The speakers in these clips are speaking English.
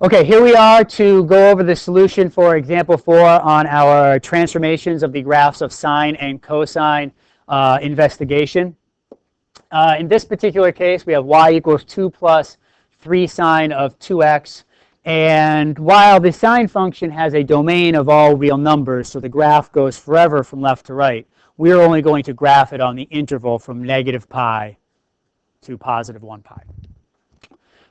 Okay, here we are to go over the solution for example 4 on our transformations of the graphs of sine and cosine investigation. In this particular case, we have y equals 2 plus 3 sine of 2x. And while the sine function has a domain of all real numbers, so the graph goes forever from left to right, we're only going to graph it on the interval from negative pi to positive 1 pi.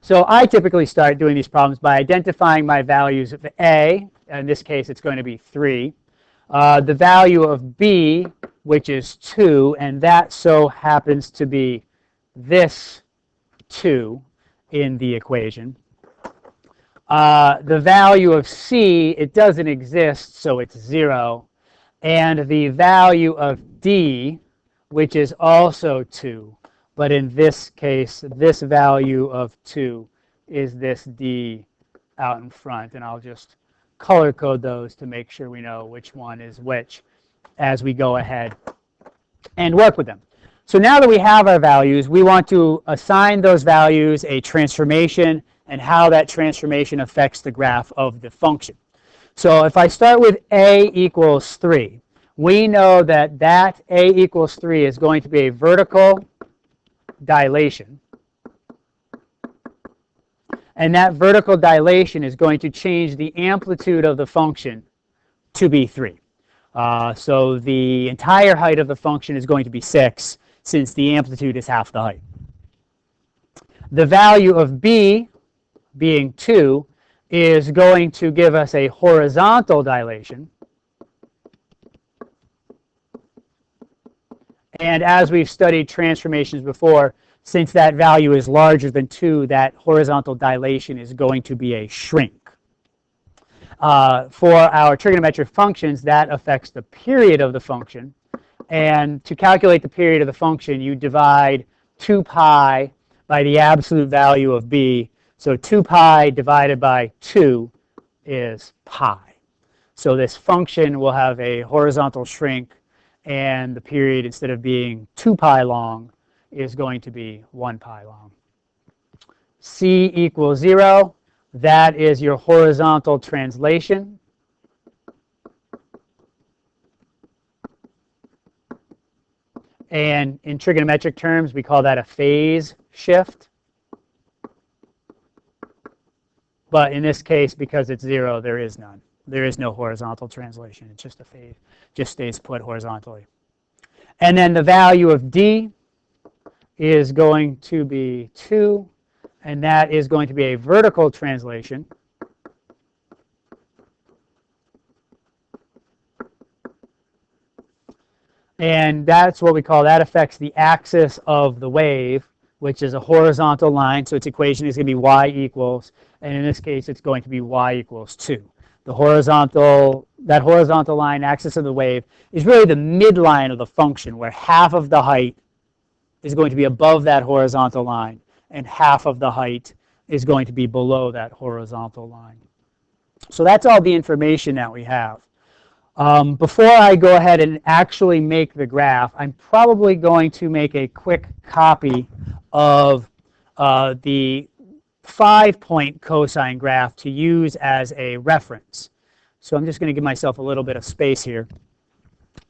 So I typically start doing these problems by identifying my values of a. In this case, it's going to be 3. The value of b, which is 2, and that so happens to be this 2 in the equation. The value of c, it doesn't exist, so it's 0. And the value of d, which is also 2. But in this case, this value of 2 is this d out in front. And I'll just color code those to make sure we know which one is which as we go ahead and work with them. So now that we have our values, we want to assign those values a transformation and how that transformation affects the graph of the function. So if I start with a equals 3, we know that a equals 3 is going to be a vertical dilation. And that vertical dilation is going to change the amplitude of the function to be 3. So the entire height of the function is going to be 6, since the amplitude is half the height. The value of b, being 2, is going to give us a horizontal dilation. And as we've studied transformations before, since that value is larger than 2, that horizontal dilation is going to be a shrink. For our trigonometric functions, that affects the period of the function. And to calculate the period of the function, you divide 2 pi by the absolute value of b. So 2 pi divided by 2 is pi. So this function will have a horizontal shrink, and the period, instead of being 2 pi long, is going to be 1 pi long. C equals 0. That is your horizontal translation. And in trigonometric terms, we call that a phase shift. But in this case, because it's 0, there is none. There is no horizontal translation. It's just a phase, just stays put horizontally. And then the value of d is going to be 2, and that is going to be a vertical translation. And that's what we call, that affects the axis of the wave, which is a horizontal line. So its equation is going to be y equals, and in this case, it's going to be y equals 2. The horizontal, that horizontal line, axis of the wave, is really the midline of the function, where half of the height is going to be above that horizontal line, and half of the height is going to be below that horizontal line. So that's all the information that we have. Before I go ahead and actually make the graph, I'm probably going to make a quick copy of the 5-point cosine graph to use as a reference. So I'm just going to give myself a little bit of space here.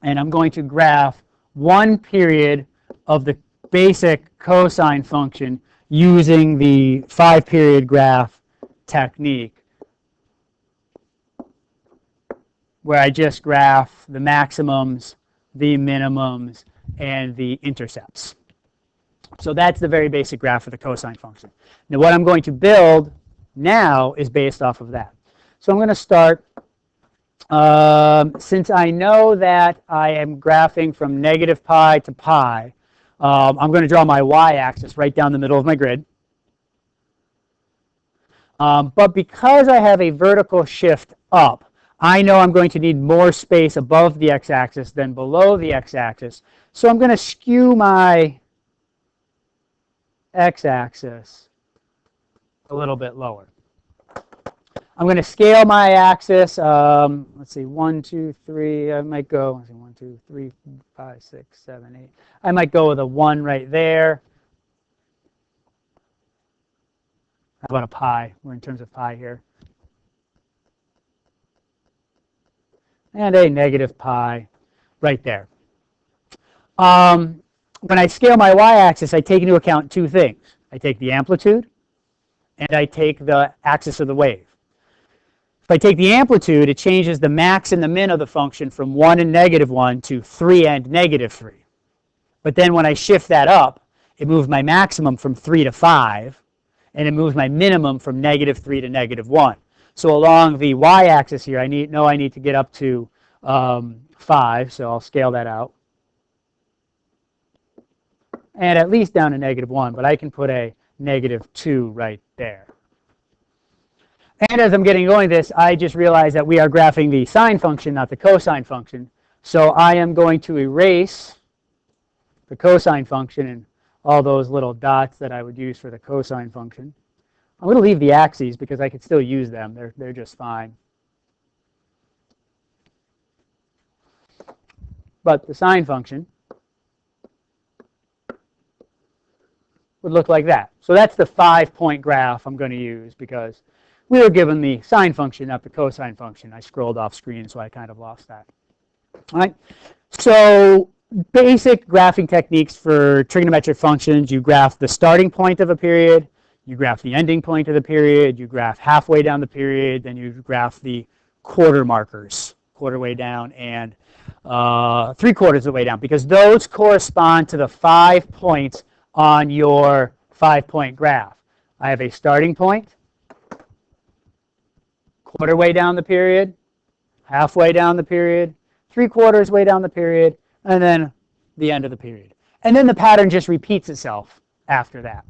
And I'm going to graph one period of the basic cosine function using the 5-period graph technique, where I just graph the maximums, the minimums, and the intercepts. So that's the very basic graph of the cosine function. Now what I'm going to build now is based off of that. So I'm going to start, since I know that I am graphing from negative pi to pi, I'm going to draw my y-axis right down the middle of my grid. But because I have a vertical shift up, I know I'm going to need more space above the x-axis than below the x-axis. So I'm going to skew my x-axis a little bit lower. I'm going to scale my axis. Let's see, 1, 2, 3. I might go, let's see, 1, 2, 3, 5, 6, 7, 8. I might go with a 1 right there. How about a pi? We're in terms of pi here. And a negative pi right there. When I scale my y-axis, I take into account two things. I take the amplitude, and I take the axis of the wave. If I take the amplitude, it changes the max and the min of the function from 1 and -1 to 3 and -3. But then when I shift that up, it moves my maximum from 3 to 5, and it moves my minimum from -3 to -1. So along the y-axis here, I need to get up to 5, so I'll scale that out. And at least down to -1, but I can put a -2 right there. And as I'm getting going this, I just realized that we are graphing the sine function, not the cosine function. So I am going to erase the cosine function and all those little dots that I would use for the cosine function. I'm going to leave the axes because I could still use them. They're just fine. But the sine function would look like that. So that's the 5-point graph I'm going to use because we were given the sine function, not the cosine function. I scrolled off screen, so I kind of lost that. All right. So basic graphing techniques for trigonometric functions: you graph the starting point of a period, you graph the ending point of the period, you graph halfway down the period, then you graph the quarter markers, quarter way down and 3/4 of the way down, because those correspond to the 5 points on your 5-point graph. I have a starting point, quarter way down the period, halfway down the period, 3/4 way down the period, and then the end of the period. And then the pattern just repeats itself after that.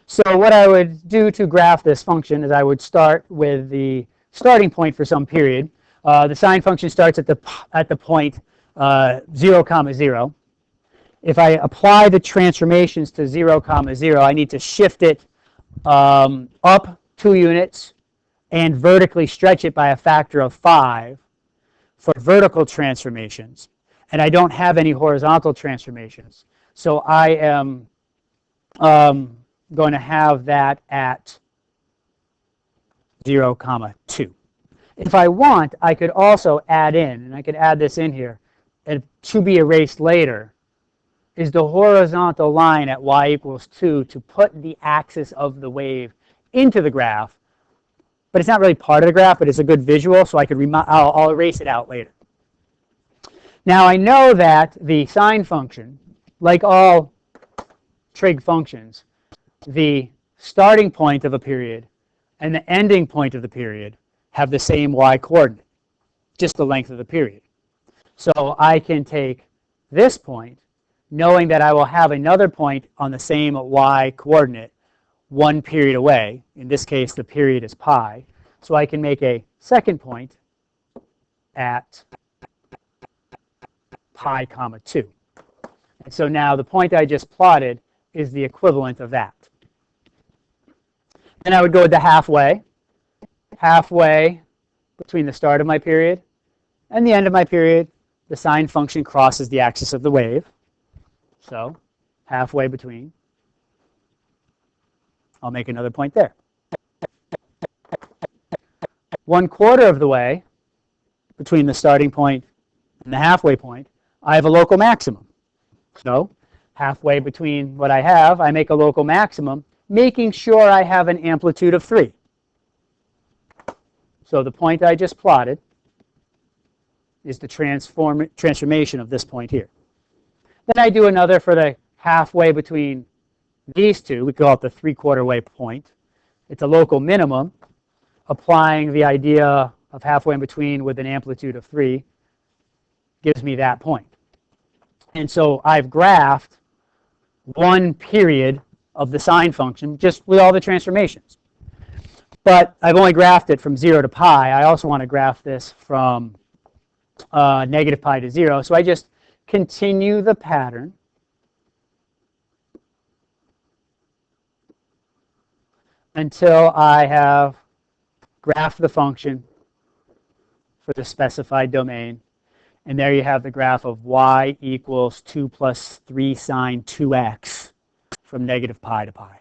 So what I would do to graph this function is I would start with the starting point for some period. The sine function starts at the point 0, 0. If I apply the transformations to 0, 0, I need to shift it up 2 units and vertically stretch it by a factor of 5 for vertical transformations. And I don't have any horizontal transformations. So I am going to have that at 0, 2. If I want, I could also add in, and I could add this in here, and to be erased later, is the horizontal line at y = 2 to put the axis of the wave into the graph. But it's not really part of the graph, but it's a good visual, so I'll erase it out later. Now I know that the sine function, like all trig functions, the starting point of a period and the ending point of the period have the same y coordinate, just the length of the period. So I can take this point, knowing that I will have another point on the same y coordinate 1 period away. In this case, the period is pi. So I can make a second point at pi, 2. And so now the point I just plotted is the equivalent of that. Then I would go with the halfway between the start of my period and the end of my period. The sine function crosses the axis of the wave. So halfway between. I'll make another point there. 1/4 of the way between the starting point and the halfway point, I have a local maximum. So halfway between what I have, I make a local maximum, making sure I have an amplitude of 3. So the point I just plotted is the transformation of this point here. Then I do another for the halfway between these two. We call it the 3/4 way point. It's a local minimum, applying the idea of halfway in between with an amplitude of 3 gives me that point. And so I've graphed 1 period of the sine function just with all the transformations. But I've only graphed it from 0 to pi. I also want to graph this from -pi to 0. So I just continue the pattern until I have graphed the function for the specified domain. And there you have the graph of y = 2 + 3 sine 2x from -pi to pi.